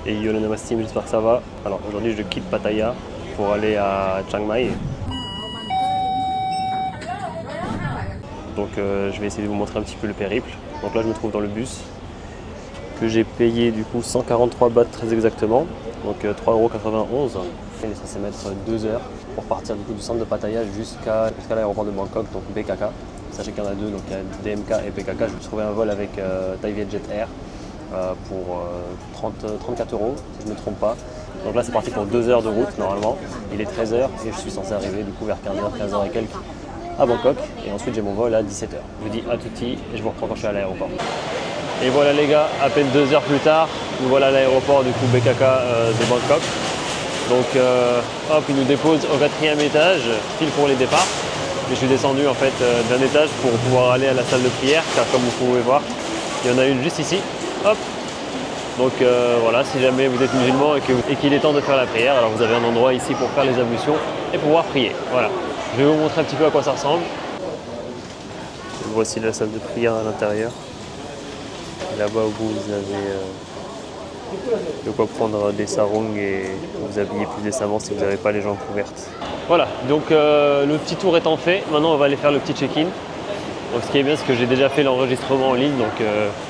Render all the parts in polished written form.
Et yo le Namaste Team, j'espère que ça va. Alors aujourd'hui je quitte Pattaya pour aller à Chiang Mai. Donc je vais essayer de vous montrer un petit peu le périple. Donc là je me trouve dans le bus que j'ai payé du coup 143 bahts très exactement. Donc 3,91 €. Il est censé mettre 2 heures pour partir du coup du centre de Pattaya jusqu'à l'aéroport de Bangkok, donc BKK. Sachez qu'il y en a deux, donc il y a DMK et BKK. Je vais trouver un vol avec Thai Vietjet Air pour 34 € si je ne me trompe pas. Donc là c'est parti pour 2 heures de route normalement. Il est 13 h et je suis censé arriver du coup vers 15 h et quelques à Bangkok. Et ensuite j'ai mon vol à 17 h. Je vous dis à tutti et je vous reprends quand je suis à l'aéroport. Et voilà les gars, à peine 2 heures plus tard, nous voilà à l'aéroport du coup BKK de Bangkok. Donc hop, il nous dépose au 4e étage, pile pour les départs. Et je suis descendu en fait d'un étage pour pouvoir aller à la salle de prière, car comme vous pouvez voir, il y en a une juste ici. Hop. Donc voilà, si jamais vous êtes musulman et qu'il est temps de faire la prière, alors vous avez un endroit ici pour faire les ablutions et pouvoir prier. Voilà. Je vais vous montrer un petit peu à quoi ça ressemble. Voici la salle de prière à l'intérieur. Là-bas au bout vous avez de quoi prendre des sarongs et vous habiller plus décemment si vous n'avez pas les jambes couvertes. Voilà, donc le petit tour étant fait, maintenant on va aller faire le petit check-in. Donc ce qui est bien, c'est que j'ai déjà fait l'enregistrement en ligne, donc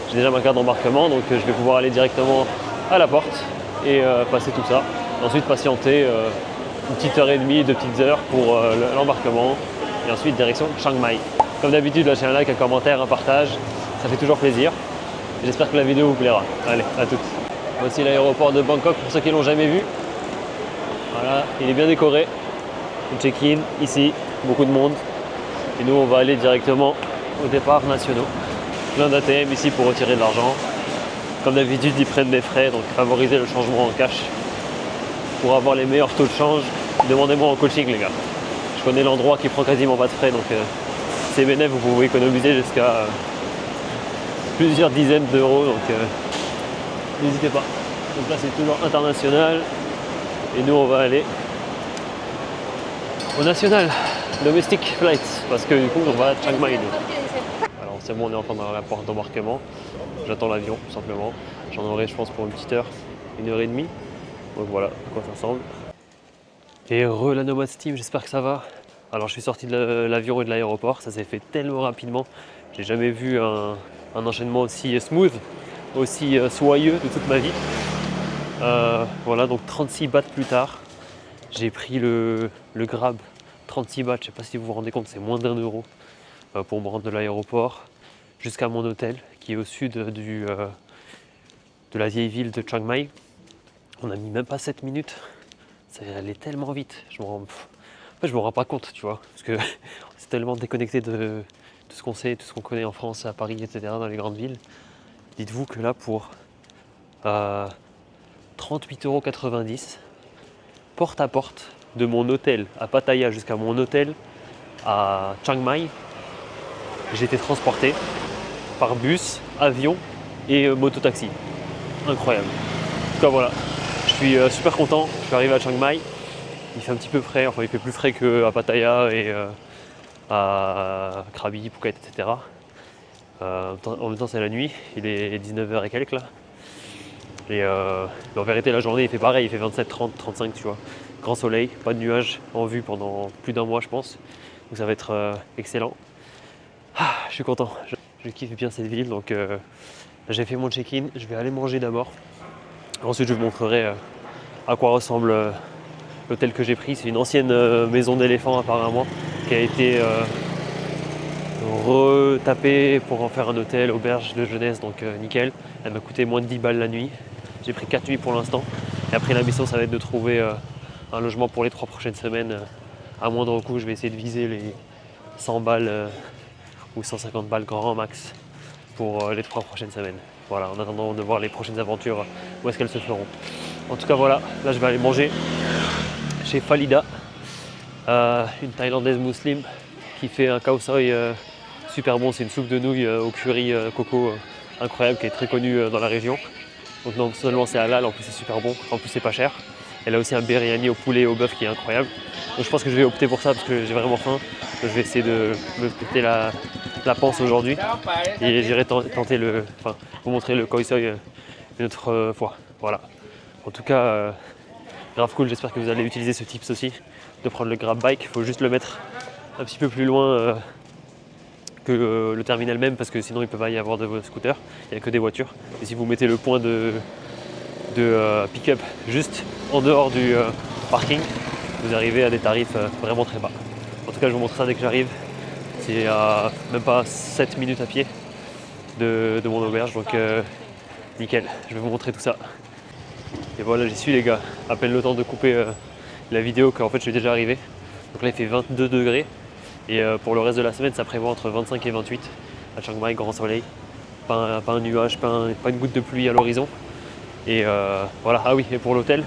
j'ai déjà ma carte d'embarquement, donc je vais pouvoir aller directement à la porte et passer tout ça. Ensuite patienter une petite heure et demie, 2 petites heures pour l'embarquement et ensuite direction Chiang Mai. Comme d'habitude, lâchez un like, un commentaire, un partage, ça fait toujours plaisir. J'espère que la vidéo vous plaira. Allez, à toutes. Voici l'aéroport de Bangkok pour ceux qui ne l'ont jamais vu. Voilà, il est bien décoré. Le check-in ici, beaucoup de monde. Et nous on va aller directement aux départs nationaux. Plein d'ATM ici pour retirer de l'argent. Comme d'habitude ils prennent des frais, donc favoriser le changement en cash. Pour avoir les meilleurs taux de change, demandez-moi en coaching les gars. Je connais l'endroit qui prend quasiment pas de frais, donc c'est bénéf, vous pouvez économiser jusqu'à plusieurs dizaines d'euros, donc n'hésitez pas. Donc là c'est toujours international et nous on va aller au national, domestic flight, parce que du coup on va à Chiang Mai. Alors c'est bon, on est enfin dans la porte d'embarquement, j'attends l'avion tout simplement, j'en aurai je pense pour une petite heure, 1 heure et demie, donc voilà à quoi ça ressemble. Et la Nomad Team, j'espère que ça va. Alors je suis sorti de l'avion et de l'aéroport, ça s'est fait tellement rapidement, j'ai jamais vu un enchaînement aussi smooth, aussi soyeux de toute ma vie. Voilà, donc 36 bahts plus tard, j'ai pris le Grab. 36 bahts, je ne sais pas si vous vous rendez compte, c'est moins d'1 € pour me rendre de l'aéroport jusqu'à mon hôtel qui est au sud de la vieille ville de Chiang Mai. On a mis même pas 7 minutes, ça allait tellement vite, je me rends pas compte, tu vois, parce que c'est tellement déconnecté de tout ce qu'on sait, tout ce qu'on connaît en France, à Paris, etc., dans les grandes villes. Dites-vous que là, pour 38,90 €, porte à porte, de mon hôtel à Pattaya jusqu'à mon hôtel à Chiang Mai, j'ai été transporté par bus, avion et mototaxi. Incroyable. En tout cas voilà, je suis super content, je suis arrivé à Chiang Mai. Il fait un petit peu frais, enfin il fait plus frais qu'à Pattaya et à Krabi, Phuket, etc. En même temps c'est la nuit, il est 19 h et quelques là. Et en vérité la journée il fait pareil, il fait 27, 30, 35 tu vois. Grand soleil, pas de nuages en vue pendant plus d'1 mois je pense. Donc ça va être excellent. Ah, je suis content, je kiffe bien cette ville, donc j'ai fait mon check-in, je vais aller manger d'abord. Ensuite je vous montrerai à quoi ressemble l'hôtel que j'ai pris. C'est une ancienne maison d'éléphant apparemment, qui a été retapée pour en faire un hôtel, auberge de jeunesse, donc nickel. Elle m'a coûté moins de 10 balles la nuit. J'ai pris 4 nuits pour l'instant. Et après la mission ça va être de trouver un logement pour les 3 prochaines semaines à moindre coût. Je vais essayer de viser les 100 balles ou 150 balles grand max pour les 3 prochaines semaines. Voilà, en attendant de voir les prochaines aventures, où est-ce qu'elles se feront. En tout cas voilà, là je vais aller manger chez Falida, une Thaïlandaise musulmane qui fait un khao soi super bon. C'est une soupe de nouilles au curry coco incroyable qui est très connue dans la région. Donc non seulement c'est halal, en plus c'est super bon, en plus c'est pas cher. Elle a aussi un biryani au poulet et au bœuf qui est incroyable. Donc je pense que je vais opter pour ça parce que j'ai vraiment faim. Donc je vais essayer de me péter la panse aujourd'hui. Et j'irai tenter vous montrer le khao soi une autre fois. Voilà. En tout cas, grave cool, j'espère que vous allez utiliser ce tips aussi, de prendre le grab bike. Il faut juste le mettre un petit peu plus loin que le terminal même, parce que sinon il ne peut pas y avoir de scooters, il n'y a que des voitures. Et si vous mettez le point de pick-up juste en dehors du parking, vous arrivez à des tarifs vraiment très bas. En tout cas, je vous montre ça dès que j'arrive. C'est à même pas 7 minutes à pied de mon auberge, donc nickel, je vais vous montrer tout ça. Et voilà, j'y suis les gars, à peine le temps de couper la vidéo qu'en fait je suis déjà arrivé. Donc là il fait 22 degrés et pour le reste de la semaine ça prévoit entre 25 et 28 à Chiang Mai, grand soleil, pas un nuage, pas une goutte de pluie à l'horizon. Et voilà, ah oui, et pour l'hôtel,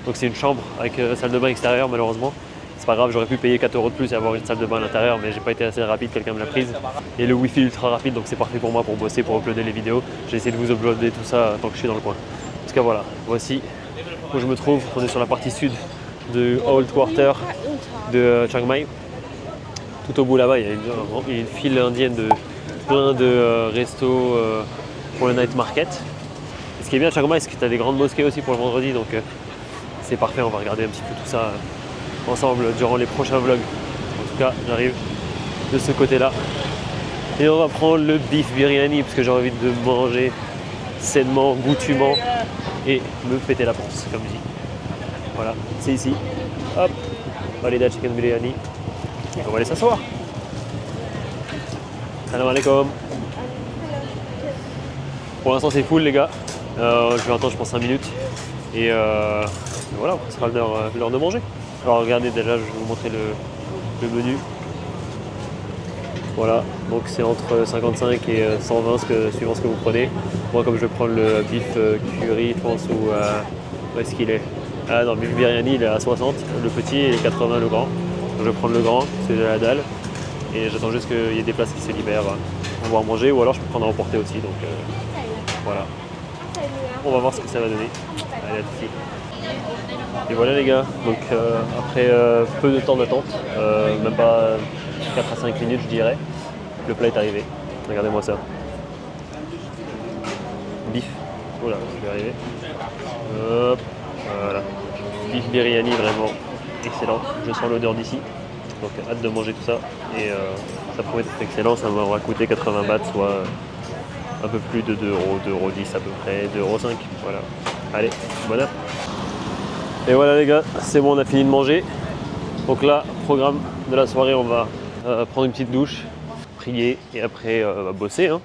donc c'est une chambre avec salle de bain extérieure malheureusement. C'est pas grave, j'aurais pu payer 4 € de plus et avoir une salle de bain à l'intérieur, mais j'ai pas été assez rapide, quelqu'un me l'a prise. Et le wifi ultra rapide, donc c'est parfait pour moi pour bosser, pour uploader les vidéos. J'ai essayé de vous uploader tout ça tant que je suis dans le coin. En tout cas voilà, voici où je me trouve. On est sur la partie sud de Old Quarter de Chiang Mai. Tout au bout là-bas, il y a une file indienne de plein de restos pour le night market. Et ce qui est bien à Chiang Mai, c'est que tu as des grandes mosquées aussi pour le vendredi, donc c'est parfait. On va regarder un petit peu tout ça ensemble durant les prochains vlogs. En tout cas, j'arrive de ce côté-là. Et on va prendre le beef biryani parce que j'ai envie de manger sainement, goûtument et me péter la panse, comme je dis. Voilà, c'est ici. Hop, Valida Chicken Biryani. Et on va aller s'asseoir. Salam alaikum. Pour l'instant, c'est full, les gars. Je vais attendre, je pense, 5 minutes. Et voilà, ce sera l'heure de manger. Alors, regardez, déjà, je vais vous montrer le menu. Voilà, donc c'est entre 55 et 120 suivant ce que vous prenez. Moi, comme je vais prendre le beef curry, je pense, ou où est-ce qu'il est? Ah non, beef biryani, il est à 60, le petit, et 80 le grand. Donc, je vais prendre le grand, c'est de la dalle. Et j'attends juste qu'il y ait des places qui se libèrent pour pouvoir manger, ou alors je peux prendre à emporter aussi. Donc voilà, on va voir ce que ça va donner. Allez, à tout de suite. Et voilà les gars, donc après peu de temps d'attente, même pas 4 à 5 minutes je dirais, le plat est arrivé. Regardez-moi ça. Beef. Oula, je vais arriver. Hop, voilà. Beef biryani vraiment excellent. Je sens l'odeur d'ici. Donc hâte de manger tout ça. Et ça promet d'être excellent. Ça m'aura coûté 80 bahts, soit un peu plus de 2 €, 2,10 € à peu près, 2,05 €. Voilà. Allez, bonne app. Et voilà les gars, c'est bon, on a fini de manger. Donc là, programme de la soirée, on va prendre une petite douche, prier et après bosser. Hein.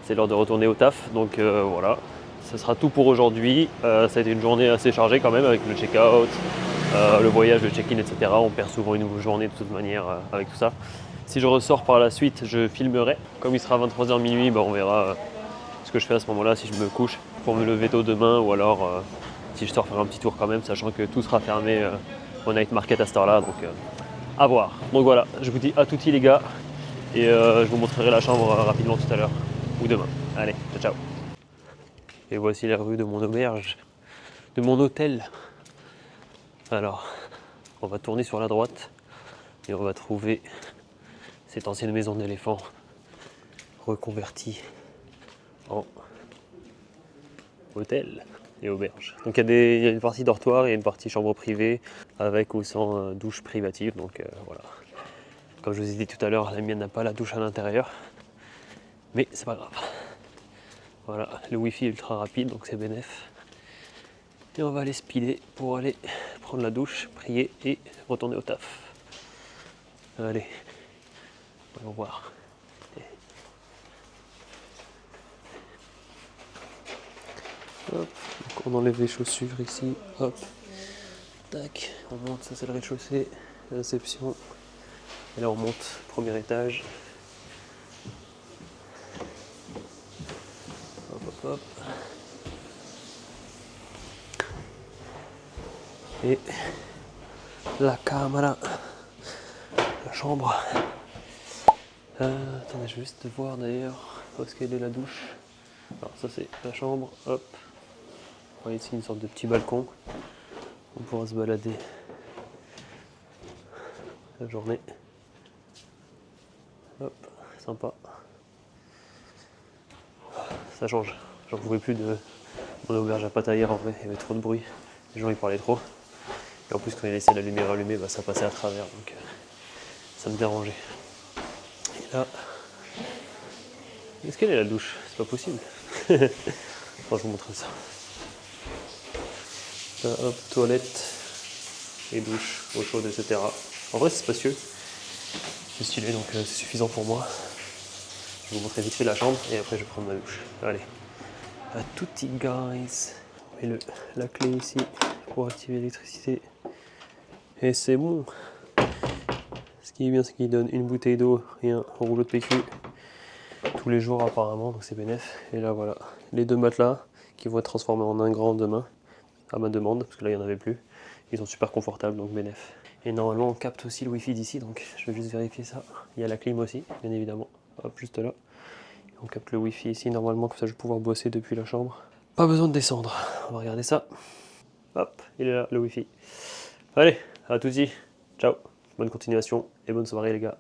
C'est l'heure de retourner au taf. Donc voilà, ce sera tout pour aujourd'hui. Ça a été une journée assez chargée quand même avec le check-out, le voyage, le check-in, etc. On perd souvent une journée de toute manière avec tout ça. Si je ressors par la suite, je filmerai. Comme il sera 23h minuit, on verra ce que je fais à ce moment-là, si je me couche pour me lever tôt demain ou alors si je sors faire un petit tour quand même, sachant que tout sera fermé au night market à cette heure-là. Donc à voir. Donc voilà, je vous dis à touti les gars et je vous montrerai la chambre rapidement tout à l'heure ou demain. Allez, ciao. Et voici la rue de mon auberge, de mon hôtel. Alors, on va tourner sur la droite et on va trouver cette ancienne maison d'éléphant reconvertie en hôtel et auberge. Donc il y a une partie dortoir et une partie chambre privée avec ou sans douche privative. Donc voilà. Comme je vous ai dit tout à l'heure, la mienne n'a pas la douche à l'intérieur. Mais c'est pas grave. Voilà, le wifi est ultra rapide, donc c'est bénef. Et on va aller se piler pour aller prendre la douche, prier et retourner au taf. Allez, voyons voir. Hop, donc on enlève les chaussures ici, hop, tac, on monte, ça c'est le rez-de-chaussée, la réception, et là on monte, premier étage. Hop, hop, hop. Et la caméra, la chambre. Attendez, je vais juste voir d'ailleurs où est-ce qu'elle est la douche. Alors ça c'est la chambre, hop. Vous voyez ici une sorte de petit balcon. On pourra se balader la journée. Hop, sympa. Ça change. J'en pouvais plus Mon auberge à pâte à en vrai, il y avait trop de bruit. Les gens ils parlaient trop. Et en plus quand ils laissaient la lumière allumée, bah, ça passait à travers, donc ça me dérangeait. Et là, est-ce qu'elle est la douche? C'est pas possible. Bon, je vous montre ça. Là, hop, toilette et douche, eau chaude, etc. En vrai c'est spacieux, c'est stylé, donc c'est suffisant pour moi. Je vais vous montrer vite fait la chambre et après je vais prendre ma douche. Allez, à tutti guys. On met la clé ici pour activer l'électricité. Et c'est bon. Ce qui est bien, c'est qu'il donne une bouteille d'eau et un rouleau de PQ tous les jours apparemment, donc c'est bénef. Et là voilà, les deux matelas qui vont être transformés en un grand demain, à ma demande, parce que là il n'y en avait plus. Ils sont super confortables, donc bénef. Et normalement on capte aussi le wifi d'ici, donc je vais juste vérifier ça. Il y a la clim aussi, bien évidemment, hop, juste là. On capte le wifi ici normalement, comme ça je vais pouvoir bosser depuis la chambre. Pas besoin de descendre, on va regarder ça. Hop, il est là, le wifi. Allez, à tout de suite, ciao, bonne continuation et bonne soirée les gars.